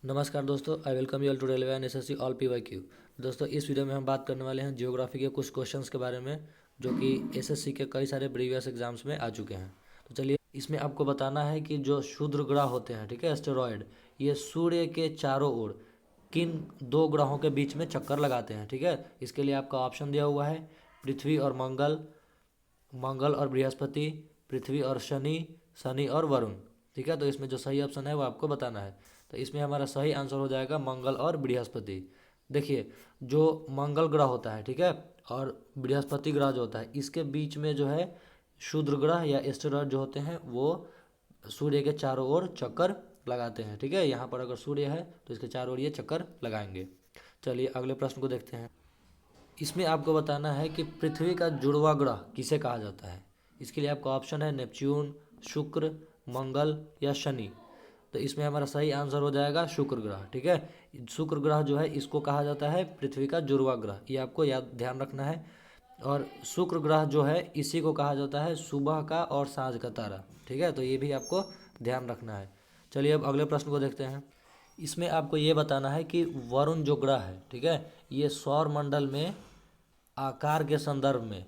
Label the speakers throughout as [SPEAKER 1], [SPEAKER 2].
[SPEAKER 1] नमस्कार दोस्तों, I welcome you all to railway and SSC all PYQ. दोस्तों, इस वीडियो में हम बात करने वाले हैं जियोग्राफी के कुछ क्वेश्चंस के बारे में जो कि एसएससी के कई सारे प्रीवियस एग्जाम्स में आ चुके हैं। तो चलिए, इसमें आपको बताना है कि जो क्षुद्र ग्रह होते हैं, ठीक है, एस्टेरॉयड, ये सूर्य के चारों ओर किन दो ग्रहों के बीच में चक्कर लगाते हैं। ठीक है, इसके लिए आपका ऑप्शन दिया हुआ है पृथ्वी और मंगल, मंगल और बृहस्पति, पृथ्वी और शनि, शनि और वरुण। ठीक है, तो इसमें जो सही ऑप्शन है वो आपको बताना है। तो इसमें हमारा सही आंसर हो जाएगा मंगल और बृहस्पति। देखिए, जो मंगल ग्रह होता है, ठीक है, और बृहस्पति ग्रह जो होता है, इसके बीच में जो है क्षुद्र ग्रह या एस्टेरॉयड जो होते हैं वो सूर्य के चारों ओर चक्कर लगाते हैं। ठीक है, यहाँ पर अगर सूर्य है तो इसके चारों ओर ये चक्कर लगाएंगे। चलिए अगले प्रश्न को देखते हैं। इसमें आपको बताना है कि पृथ्वी का जुड़वा ग्रह किसे कहा जाता है। इसके लिए आपका ऑप्शन है नेपच्यून, शुक्र, मंगल या शनि। तो इसमें हमारा सही आंसर हो जाएगा शुक्र ग्रह। ठीक है, शुक्र ग्रह जो है इसको कहा जाता है पृथ्वी का जुड़वा ग्रह, ये आपको याद ध्यान रखना है। और शुक्र ग्रह जो है इसी को कहा जाता है सुबह का और साँझ का तारा। ठीक है, तो ये भी आपको ध्यान रखना है। चलिए अब अगले प्रश्न को देखते हैं। इसमें आपको ये बताना है कि वरुण जो ग्रह है, ठीक है, ये सौर मंडल में आकार के संदर्भ में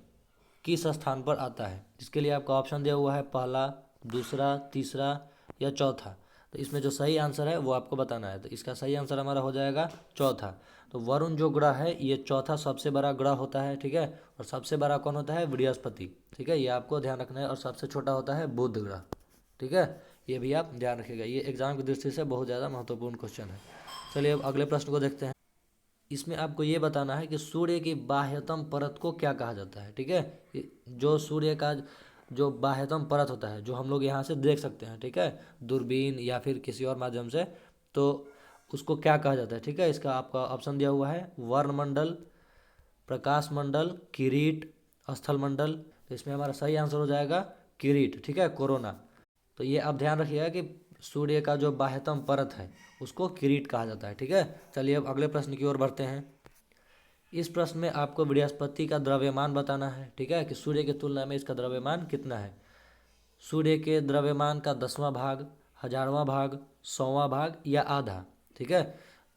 [SPEAKER 1] किस स्थान पर आता है। इसके लिए आपका ऑप्शन दिया हुआ है पहला, दूसरा, तीसरा या चौथा। तो इसमें जो सही आंसर है वो आपको बताना है। तो इसका सही आंसर हमारा हो जाएगा चौथा। तो वरुण जो ग्रह है ये चौथा सबसे बड़ा ग्रह होता है। ठीक है, और सबसे बड़ा कौन होता है, बृहस्पति। ठीक है, ये आपको ध्यान रखना है। और सबसे छोटा होता है बुध ग्रह। ठीक है, ये भी आप ध्यान रखिएगा, ये एग्जाम की दृष्टि से बहुत ज़्यादा महत्वपूर्ण क्वेश्चन है। चलिए अब अगले प्रश्न को देखते हैं। इसमें आपको ये बताना है कि सूर्य की बाह्यतम परत को क्या कहा जाता है। ठीक है, जो सूर्य का जो बाह्यतम परत होता है जो हम लोग यहाँ से देख सकते हैं, ठीक है, दूरबीन या फिर किसी और माध्यम से, तो उसको क्या कहा जाता है। ठीक है, इसका आपका ऑप्शन दिया हुआ है वर्णमंडल, प्रकाश मंडल, किरीट, स्थल मंडल। तो इसमें हमारा सही आंसर हो जाएगा किरीट। ठीक है, कोरोना। तो ये आप ध्यान रखिएगा कि सूर्य का जो बाह्यतम परत है उसको किरीट कहा जाता है। ठीक है, चलिए अब अगले प्रश्न की ओर बढ़ते हैं। इस प्रश्न में आपको बृहस्पति का द्रव्यमान बताना है। ठीक है, कि सूर्य की तुलना में इसका द्रव्यमान कितना है। सूर्य के द्रव्यमान का 10वां भाग, 1000वां भाग, 100वां भाग या आधा। ठीक है,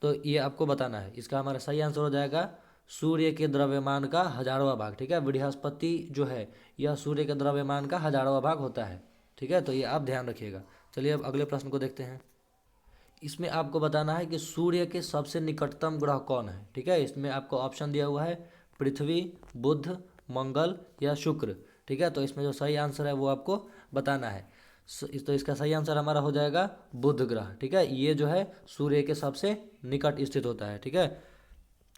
[SPEAKER 1] तो ये आपको बताना है। इसका हमारा सही आंसर हो जाएगा सूर्य के द्रव्यमान का 1000वां भाग। ठीक है, बृहस्पति जो है यह सूर्य के द्रव्यमान का 1000वां भाग होता है। ठीक है, तो ये आप ध्यान रखिएगा। चलिए अब अगले प्रश्न को देखते हैं। इसमें आपको बताना है कि सूर्य के सबसे निकटतम ग्रह कौन है। ठीक है, इसमें आपको ऑप्शन दिया हुआ है पृथ्वी, बुध, मंगल या शुक्र। ठीक है, तो इसमें जो सही आंसर है वो आपको बताना है। तो इसका सही आंसर हमारा हो जाएगा बुध ग्रह। ठीक है, ये जो है सूर्य के सबसे निकट स्थित होता है। ठीक है,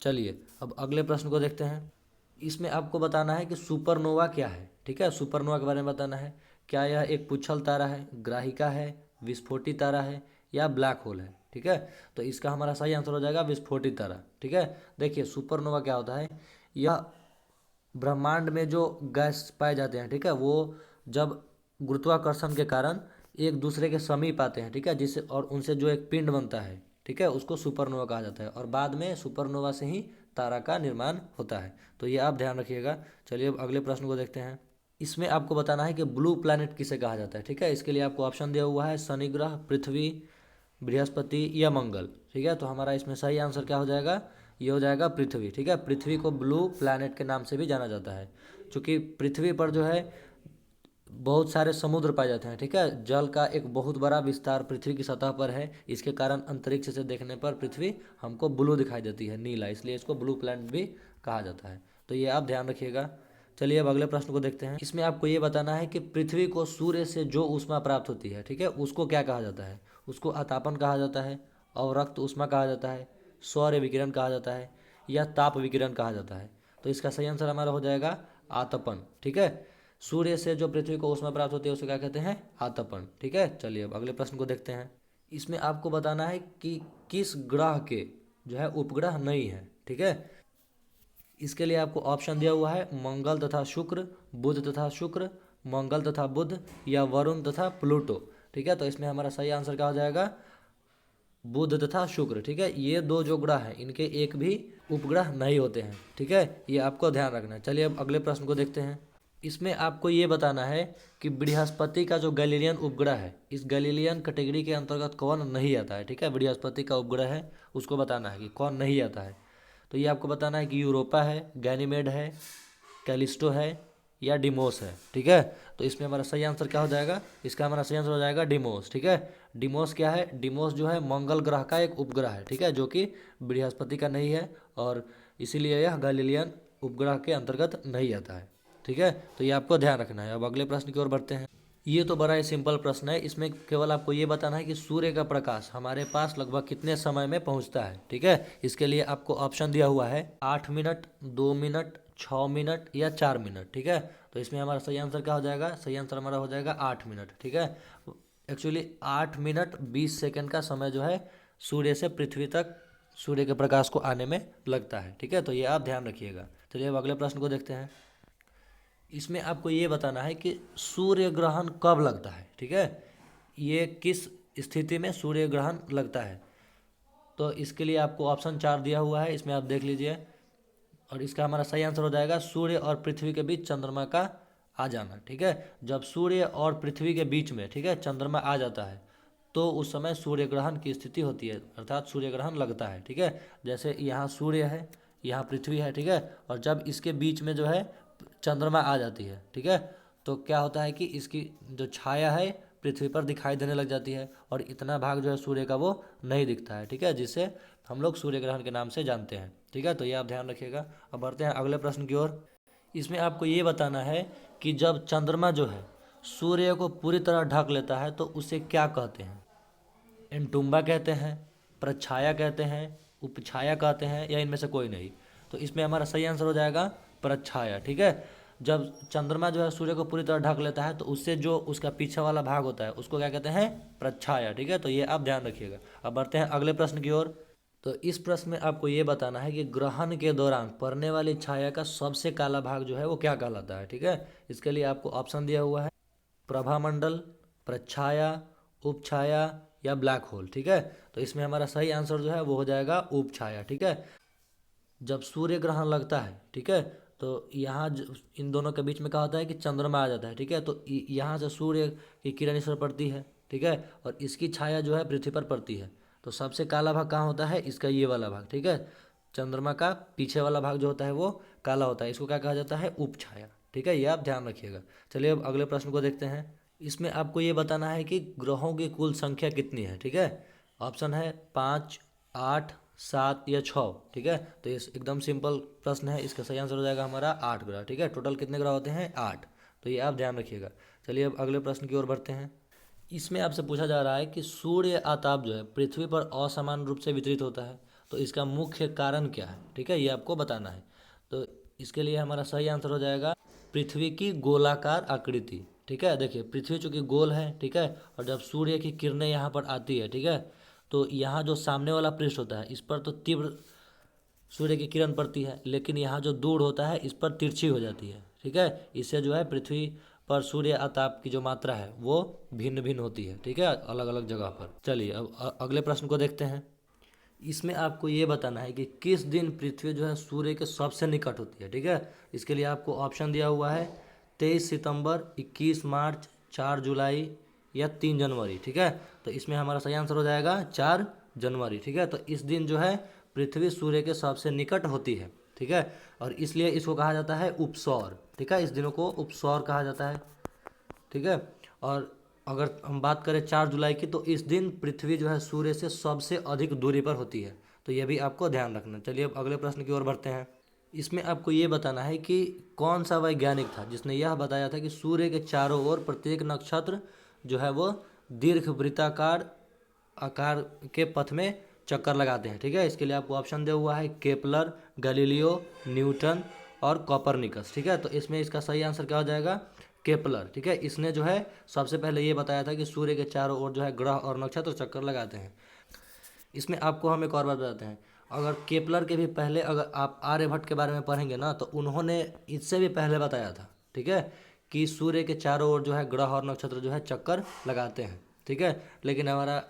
[SPEAKER 1] चलिए अब अगले प्रश्न को देखते हैं। इसमें आपको बताना है कि सुपरनोवा क्या है। ठीक है, सुपरनोवा के बारे में बताना है। क्या यह एक पुच्छल तारा है, ग्राहिका है, विस्फोटित तारा है या ब्लैक होल है। ठीक है, तो इसका हमारा सही आंसर हो जाएगा विस्फोटित तारा। ठीक है, देखिए सुपरनोवा क्या होता है, यह ब्रह्मांड में जो गैस पाए जाते हैं, ठीक है, वो जब गुरुत्वाकर्षण के कारण एक दूसरे के समीप आते हैं, ठीक है, जिससे और उनसे जो एक पिंड बनता है, ठीक है, उसको सुपरनोवा कहा जाता है। और बाद में सुपरनोवा से ही तारा का निर्माण होता है। तो ये आप ध्यान रखिएगा। चलिए अब अगले प्रश्न को देखते हैं। इसमें आपको बताना है कि ब्लू प्लैनेट किसे कहा जाता है। ठीक है, इसके लिए आपको ऑप्शन दिया हुआ है शनि ग्रह, पृथ्वी, बृहस्पति या मंगल। ठीक है, तो हमारा इसमें सही आंसर क्या हो जाएगा, ये हो जाएगा पृथ्वी। ठीक है, पृथ्वी को ब्लू प्लैनेट के नाम से भी जाना जाता है क्योंकि पृथ्वी पर जो है बहुत सारे समुद्र पाए जाते हैं। ठीक है, जल का एक बहुत बड़ा विस्तार पृथ्वी की सतह पर है। इसके कारण अंतरिक्ष से देखने पर पृथ्वी हमको ब्लू दिखाई देती है, नीला, इसलिए इसको ब्लू प्लैनेट भी कहा जाता है। तो ये आप ध्यान रखिएगा। चलिए अब अगले प्रश्न को देखते हैं। इसमें आपको ये बताना है कि पृथ्वी को सूर्य से जो ऊष्मा प्राप्त होती है, ठीक है, उसको क्या कहा जाता है। उसको अतापन कहा जाता है, अवरक्त ऊष्मा कहा जाता है, सौर्य विकिरण कहा जाता है या ताप विकिरण कहा जाता है। तो इसका सही आंसर हमारा हो जाएगा आतपन। ठीक है, सूर्य से जो पृथ्वी को ऊष्मा प्राप्त होती है उसे क्या कहते हैं, आतपन। ठीक है, चलिए अब अगले प्रश्न को देखते हैं। इसमें आपको बताना है कि किस ग्रह के जो है उपग्रह नहीं है। ठीक है, इसके लिए आपको ऑप्शन दिया हुआ है मंगल तथा शुक्र, बुध तथा शुक्र, मंगल तथा बुध या वरुण तथा प्लूटो। ठीक है, तो इसमें हमारा सही आंसर क्या हो जाएगा, बुध तथा शुक्र। ठीक है, ये दो जो ग्रह हैं इनके एक भी उपग्रह नहीं होते हैं। ठीक है, ये आपको ध्यान रखना है। चलिए अब अगले प्रश्न को देखते हैं। इसमें आपको ये बताना है कि बृहस्पति का जो गैलीलियन उपग्रह है, इस गैलीलियन कैटेगरी के अंतर्गत कौन नहीं आता है। ठीक है, बृहस्पति का उपग्रह है, उसको बताना है कि कौन नहीं आता है। तो ये आपको बताना है कि यूरोपा है, गैनीमेड है, कैलिस्टो है या डिमोस है। ठीक है, तो इसमें हमारा सही आंसर क्या हो जाएगा, इसका हमारा सही आंसर हो जाएगा डिमोस। ठीक है, डिमोस क्या है, डिमोस जो है मंगल ग्रह का एक उपग्रह है। ठीक है, जो कि बृहस्पति का नहीं है और इसीलिए यह गैलीलियन उपग्रह के अंतर्गत नहीं आता है। ठीक है, तो ये आपको ध्यान रखना है। अब अगले प्रश्न की ओर बढ़ते हैं। ये तो बड़ा ही सिंपल प्रश्न है, इसमें केवल आपको ये बताना है कि सूर्य का प्रकाश हमारे पास लगभग कितने समय में पहुंचता है। ठीक है, इसके लिए आपको ऑप्शन दिया हुआ है 8 मिनट, 2 मिनट, 6 मिनट या 4 मिनट। ठीक है, तो इसमें हमारा सही आंसर क्या हो जाएगा, सही आंसर हमारा हो जाएगा 8 मिनट। ठीक है, एक्चुअली 8 मिनट 20 सेकेंड का समय जो है सूर्य से पृथ्वी तक सूर्य के प्रकाश को आने में लगता है। ठीक है, तो ये आप ध्यान रखिएगा। चलिए अब अगले प्रश्न को देखते हैं। इसमें आपको ये बताना है कि सूर्य ग्रहण कब लगता है। ठीक है, ये किस स्थिति में सूर्य ग्रहण लगता है। तो इसके लिए आपको ऑप्शन 4 दिया हुआ है, इसमें आप देख लीजिए। और इसका हमारा सही आंसर हो जाएगा सूर्य और पृथ्वी के बीच चंद्रमा का आ जाना। ठीक है, जब सूर्य और पृथ्वी के बीच में, ठीक है, चंद्रमा आ जाता है तो उस समय सूर्य ग्रहण की स्थिति होती है, अर्थात सूर्य ग्रहण लगता है। ठीक है, जैसे यहाँ सूर्य है, यहाँ पृथ्वी है। ठीक है, और जब इसके बीच में जो है चंद्रमा आ जाती है, ठीक है, तो क्या होता है कि इसकी जो छाया है पृथ्वी पर दिखाई देने लग जाती है और इतना भाग जो है सूर्य का वो नहीं दिखता है। ठीक है, जिसे हम लोग सूर्य ग्रहण के नाम से जानते हैं। ठीक है, तो ये आप ध्यान रखिएगा। अब बढ़ते हैं अगले प्रश्न की ओर। इसमें आपको ये बताना है कि जब चंद्रमा जो है सूर्य को पूरी तरह ढक लेता है तो उसे क्या कहते हैं। एंटुम्बा कहते हैं, प्रछाया कहते हैं, उपछाया कहते हैं या इनमें से कोई नहीं। तो इसमें हमारा सही आंसर हो जाएगा प्रछाया। ठीक है, जब चंद्रमा जो है सूर्य को पूरी तरह ढक लेता है तो उससे जो उसका पीछे वाला भाग होता है उसको क्या कहते हैं, प्रछाया। ठीक है, तो ये आप ध्यान रखिएगा। अब बढ़ते हैं अगले प्रश्न की ओर। तो इस प्रश्न में आपको ये बताना है कि ग्रहण के दौरान पड़ने वाली छाया का सबसे काला भाग जो है वो क्या कहलाता है। ठीक है, इसके लिए आपको ऑप्शन दिया हुआ है प्रभामंडल, प्रच्छाया, उपछाया या ब्लैक होल। ठीक है, तो इसमें हमारा सही आंसर जो है वो हो जाएगा उपछाया। ठीक है, जब सूर्य ग्रहण लगता है, ठीक है, तो यहाँ इन दोनों के बीच में क्या होता है कि चंद्रमा आ जाता है। ठीक है, तो यहाँ से सूर्य की किरण इस पर पड़ती है। ठीक है, और इसकी छाया जो है पृथ्वी पर पड़ती है। तो सबसे काला भाग कहाँ होता है, इसका ये वाला भाग। ठीक है, चंद्रमा का पीछे वाला भाग जो होता है वो काला होता है, इसको क्या कहा जाता है, उपछाया। ठीक है, ये आप ध्यान रखिएगा। चलिए अब अगले प्रश्न को देखते हैं। इसमें आपको ये बताना है कि ग्रहों की कुल संख्या कितनी है। ठीक है, ऑप्शन है 5, 8, 7 या 6। ठीक है, तो ये एकदम सिंपल प्रश्न है, इसका सही आंसर हो जाएगा हमारा 8 ग्रह। ठीक है, टोटल कितने ग्रह होते हैं, 8। तो ये आप ध्यान रखिएगा। चलिए अब अगले प्रश्न की ओर बढ़ते हैं। इसमें आपसे पूछा जा रहा है कि सूर्य आताप जो है पृथ्वी पर असमान रूप से वितरित होता है, तो इसका मुख्य कारण क्या है। ठीक है, ये आपको बताना है। तो इसके लिए हमारा सही आंसर हो जाएगा पृथ्वी की गोलाकार आकृति। ठीक है, देखिए पृथ्वी चूँकि गोल है, ठीक है, और जब सूर्य की किरणें यहाँ पर आती है, ठीक है, तो यहाँ जो सामने वाला पृष्ठ होता है इस पर तो तीव्र सूर्य की किरण पड़ती है, लेकिन यहाँ जो दूर होता है इस पर तिरछी हो जाती है। ठीक है, इससे जो है पृथ्वी पर सूर्य आताप की जो मात्रा है वो भिन्न भिन्न होती है। ठीक है, अलग अलग जगह पर। चलिए अब अगले प्रश्न को देखते हैं। इसमें आपको ये बताना है कि किस दिन पृथ्वी जो है सूर्य के सबसे निकट होती है। ठीक है, इसके लिए आपको ऑप्शन दिया हुआ है 23 सितंबर, 21 मार्च, 4 जुलाई या 3 जनवरी। ठीक है, तो इसमें हमारा सही आंसर हो जाएगा 4 जनवरी। ठीक है, तो इस दिन जो है पृथ्वी सूर्य के सबसे निकट होती है। ठीक है, और इसलिए इसको कहा जाता है उपसौर। ठीक है, इस दिनों को उपसौर कहा जाता है। ठीक है, और अगर हम बात करें 4 जुलाई की, तो इस दिन पृथ्वी जो है सूर्य से सबसे अधिक दूरी पर होती है। तो यह भी आपको ध्यान रखना। चलिए अब अगले प्रश्न की ओर बढ़ते हैं। इसमें आपको ये बताना है कि कौन सा वैज्ञानिक था जिसने यह बताया था कि सूर्य के चारों ओर प्रत्येक नक्षत्र जो है वो दीर्घ वृत्ताकार आकार के पथ में चक्कर लगाते हैं। ठीक है, इसके लिए आपको ऑप्शन दिया हुआ है केपलर, गैलीलियो, न्यूटन और कॉपरनिकस। ठीक है, तो इसमें इसका सही आंसर क्या हो जाएगा, केपलर। ठीक है, इसने जो है सबसे पहले ये बताया था कि सूर्य के चारों ओर जो है ग्रह और नक्षत्र चक्कर लगाते हैं। इसमें आपको हम एक और बात बताते हैं, अगर केपलर के भी पहले अगर आप आर्यभट्ट के बारे में पढ़ेंगे ना, तो उन्होंने इससे भी पहले बताया था। ठीक है, कि सूर्य के चारों ओर जो है ग्रह और नक्षत्र जो है चक्कर लगाते हैं। ठीक है, लेकिन हमारा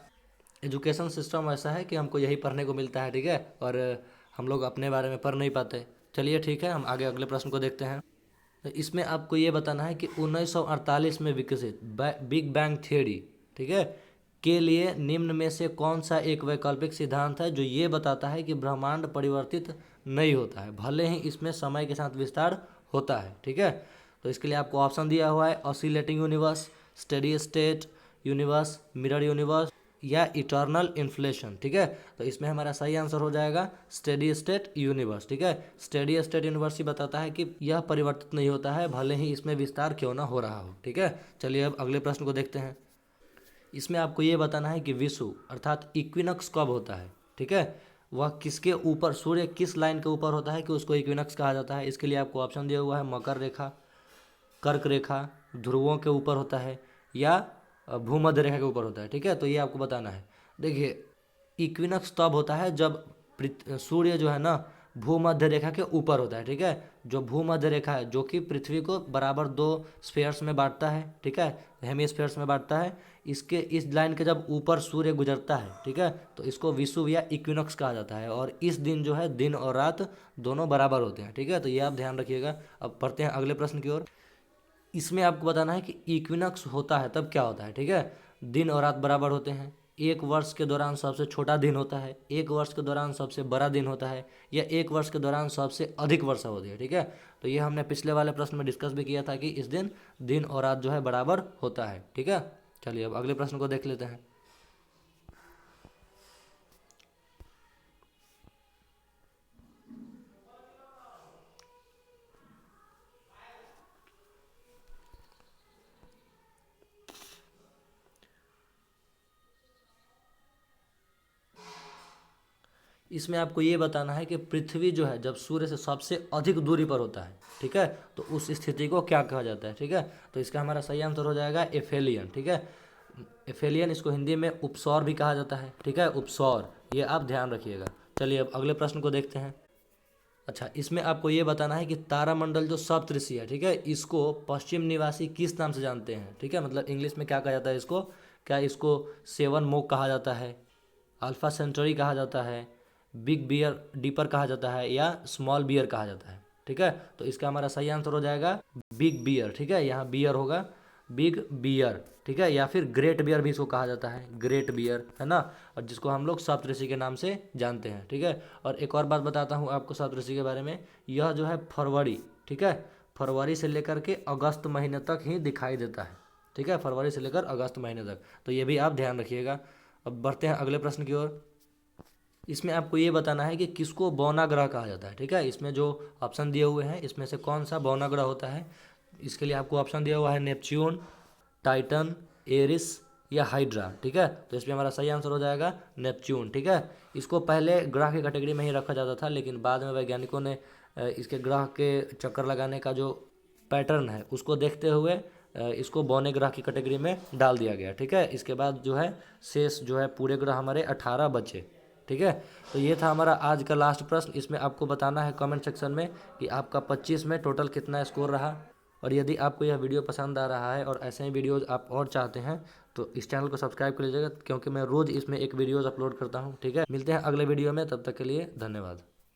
[SPEAKER 1] एजुकेशन सिस्टम ऐसा है कि हमको यही पढ़ने को मिलता है। ठीक है, और हम लोग अपने बारे में पढ़ नहीं पाते। चलिए ठीक है, हम आगे अगले प्रश्न को देखते हैं। तो इसमें आपको ये बताना है कि 1948 में विकसित बिग बैंग थ्योरी, ठीक है, के लिए निम्न में से कौन सा एक वैकल्पिक सिद्धांत है जो ये बताता है कि ब्रह्मांड परिवर्तित नहीं होता है, भले ही इसमें समय के साथ विस्तार होता है। ठीक है, तो इसके लिए आपको ऑप्शन दिया हुआ है oscillating universe, steady state universe, mirror universe या इटर्नल इन्फ्लेशन। ठीक है, तो इसमें हमारा सही आंसर हो जाएगा स्टेडी स्टेट यूनिवर्स। ठीक है, स्टेडी स्टेट यूनिवर्स ही बताता है कि यह परिवर्तित नहीं होता है, भले ही इसमें विस्तार क्यों ना हो रहा हो। ठीक है, चलिए अब अगले प्रश्न को देखते हैं। इसमें आपको ये बताना है कि विषुव अर्थात इक्विनक्स कब होता है। ठीक है, वह किसके ऊपर, सूर्य किस लाइन के ऊपर होता है कि उसको इक्विनक्स कहा जाता है। इसके लिए आपको ऑप्शन दिया हुआ है मकर रेखा, कर्क रेखा, ध्रुवों के ऊपर होता है या भूमध्य रेखा के ऊपर होता है। ठीक है, तो ये आपको बताना है। देखिए, इक्विनक्स तब होता है जब सूर्य जो है ना भूमध्य रेखा के ऊपर होता है। ठीक है, जो भूमध्य रेखा है जो कि पृथ्वी को बराबर 2 स्फीयर्स में बांटता है। ठीक है, हेमिस्फीयर्स में बांटता है। इसके इस लाइन के जब ऊपर सूर्य गुजरता है, ठीक है, तो इसको विषुव या इक्विनोक्स कहा जाता है। और इस दिन जो है दिन और रात दोनों बराबर होते हैं। ठीक है, तो ये आप ध्यान रखिएगा। अब पढ़ते हैं अगले प्रश्न की ओर। इसमें आपको बताना है कि इक्विनोक्स होता है तब क्या होता है। ठीक है, दिन और रात बराबर होते हैं, एक वर्ष के दौरान सबसे छोटा दिन होता है, एक वर्ष के दौरान सबसे बड़ा दिन होता है, या एक वर्ष के दौरान सबसे अधिक वर्षा होती है। ठीक है, तो ये हमने पिछले वाले प्रश्न में डिस्कस भी किया था कि इस दिन दिन और रात जो है बराबर होता है। ठीक है, चलिए अब अगले प्रश्न को देख लेते हैं। इसमें आपको ये बताना है कि पृथ्वी जो है जब सूर्य से सबसे अधिक दूरी पर होता है, ठीक है, तो उस स्थिति को क्या कहा जाता है। ठीक है, तो इसका हमारा सही आंसर हो जाएगा एफेलियन। ठीक है, एफेलियन, इसको हिंदी में उपसौर भी कहा जाता है। ठीक है, उपसौर, ये आप ध्यान रखिएगा। चलिए अब अगले प्रश्न को देखते हैं। अच्छा, इसमें आपको ये बताना है कि तारामंडल जो सप्तऋषि है, ठीक है, इसको पश्चिम निवासी किस नाम से जानते हैं। ठीक है, मतलब इंग्लिश में क्या कहा जाता है इसको, क्या इसको 7 मोक कहा जाता है, अल्फा सेंचुरी कहा जाता है, बिग बियर डीपर कहा जाता है, या स्मॉल बियर कहा जाता है। ठीक है, तो इसका हमारा सही आंसर हो जाएगा बिग बियर। ठीक है, यहाँ बियर होगा, बिग बियर। ठीक है, या फिर ग्रेट बियर भी इसको कहा जाता है, ग्रेट बियर, है ना, और जिसको हम लोग सप्तऋषि के नाम से जानते हैं। ठीक है, और एक और बात बताता हूँ आपको सप्तऋषि के बारे में, यह जो है फरवरी, ठीक है, फरवरी से लेकर के अगस्त महीने तक ही दिखाई देता है। ठीक है, फरवरी से लेकर अगस्त महीने तक, तो ये भी आप ध्यान रखिएगा। अब बढ़ते हैं अगले प्रश्न की ओर। इसमें आपको ये बताना है कि किसको बौना ग्रह कहा जाता है। ठीक है, इसमें जो ऑप्शन दिए हुए हैं इसमें से कौन सा बौना ग्रह होता है। इसके लिए आपको ऑप्शन दिया हुआ है नेपच्यून, टाइटन, एरिस या हाइड्रा। ठीक है, तो इसमें हमारा सही आंसर हो जाएगा नेपच्यून। ठीक है, इसको पहले ग्रह की कैटेगरी में ही रखा जाता था, लेकिन बाद में वैज्ञानिकों ने इसके ग्रह के चक्कर लगाने का जो पैटर्न है उसको देखते हुए इसको बौने ग्रह की कैटेगरी में डाल दिया गया। ठीक है, इसके बाद जो है शेष जो है पूरे ग्रह हमारे 18 बचे। ठीक है, तो ये था हमारा आज का लास्ट प्रश्न। इसमें आपको बताना है कमेंट सेक्शन में कि आपका 25 में टोटल कितना स्कोर रहा। और यदि आपको यह वीडियो पसंद आ रहा है और ऐसे ही वीडियोज़ आप और चाहते हैं तो इस चैनल को सब्सक्राइब कर लीजिएगा, क्योंकि मैं रोज़ इसमें एक वीडियोज़ अपलोड करता हूँ। ठीक है, मिलते हैं अगले वीडियो में, तब तक के लिए धन्यवाद।